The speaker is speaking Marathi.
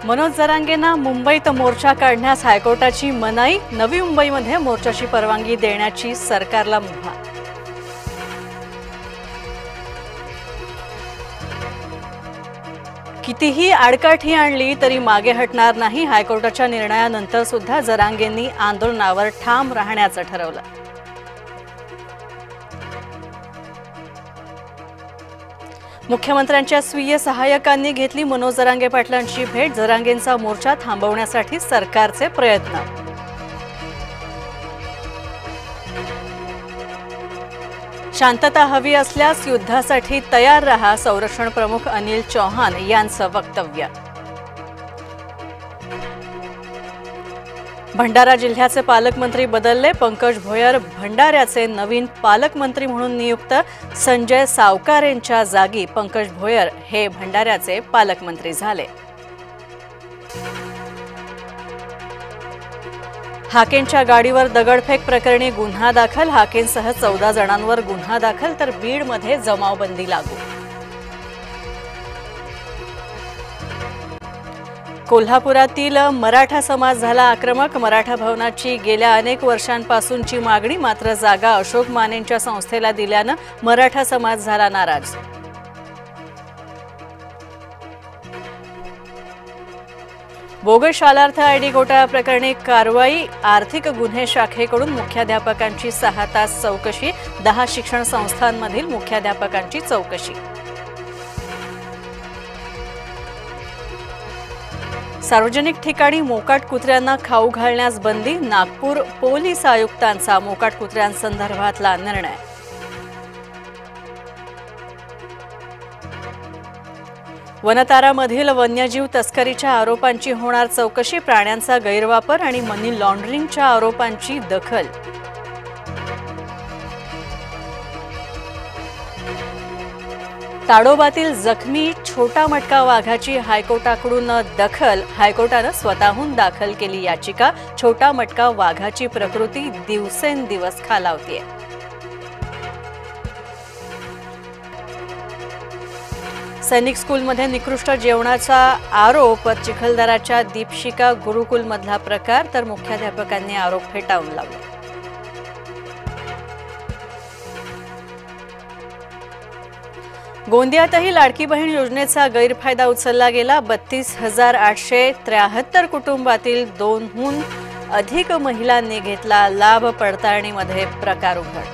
मनोज जरांगेंना मुंबईत मोर्चा काढण्यास हायकोर्टाची मनाई। नवी मुंबईमध्ये मोर्चाची परवानगी देण्याची सरकारला मुभा। कितीही आडकाठी आणली तरी मागे हटणार नाही। हायकोर्टाच्या निर्णयानंतर सुद्धा जरांगेंनी आंदोलनावर ठाम राहण्याचं ठरवलं। मुख्यमंत्र्यांच्या स्वीय सहाय्यकांनी घेतली मनोज जरांगे पाटलांची भेट। जरांगेंचा मोर्चा थांबवण्यासाठी सरकारचे प्रयत्न। शांतता हवी असल्यास युद्धासाठी तयार रहा, संरक्षण प्रमुख अनिल चौहान यांचं वक्तव्य। भंडारा जिल्ह्याचे पालकमंत्री बदलले। पंकज भोयर भंडाऱ्याचे नवीन पालकमंत्री म्हणून नियुक्त। संजय सावकारेंच्या जागी पंकज भोयर हे भंडाऱ्याचे पालकमंत्री झाले। हाकेंच्या गाडीवर दगडफेक प्रकरणी गुन्हा दाखल। हाकेंसह 14 जणांवर गुन्हा दाखल, तर बीडमध्ये जमावबंदी लागू। कोल्हापुरातील मराठा समाज झाला आक्रमक। मराठा भवनाची गेल्या अनेक वर्षांपासूनची मागणी, मात्र जागा अशोक मानेंच्या संस्थेला दिल्यानं मराठा समाज झाला नाराज। बोगस शालार्थ आयडी घोटाळा प्रकरणी कारवाई। आर्थिक गुन्हे शाखेकडून मुख्याध्यापकांची 6 तास चौकशी। 10 शिक्षण संस्थांमधील मुख्याध्यापकांची चौकशी। सार्वजनिक ठिकाणी मोकाट कुत्र्यांना खाऊ घालण्यास बंदी। नागपूर पोलीस आयुक्तांचा मोकाट कुत्र्यांसंदर्भातला निर्णय। वनतारामधील वन्यजीव तस्करीच्या आरोपांची होणार चौकशी। प्राण्यांचा गैरवापर आणि मनी लॉन्ड्रिंगच्या आरोपांची दखल। ताडोबातील जखमी छोटा मटका वाघाची हायकोर्टाकडून दखल। हायकोर्टानं स्वतःहून दाखल केली याचिका। छोटा मटका वाघाची प्रकृती दिवसेंदिवस खालावतेय। सैनिक स्कूलमध्ये निकृष्ट जेवणाचा आरोप। चिखलदराच्या दीपशिका गुरुकुलमधला प्रकार, तर मुख्याध्यापकांनी आरोप फेटाळून लावले। गोंदियातही लाडकी बहीण योजनेचा गैरफायदा उचलला गेला। 32,873 कुटुंबातील 2हून अधिक महिलांनी घेतला लाभ। पडताळणीमध्ये प्रकार उघड।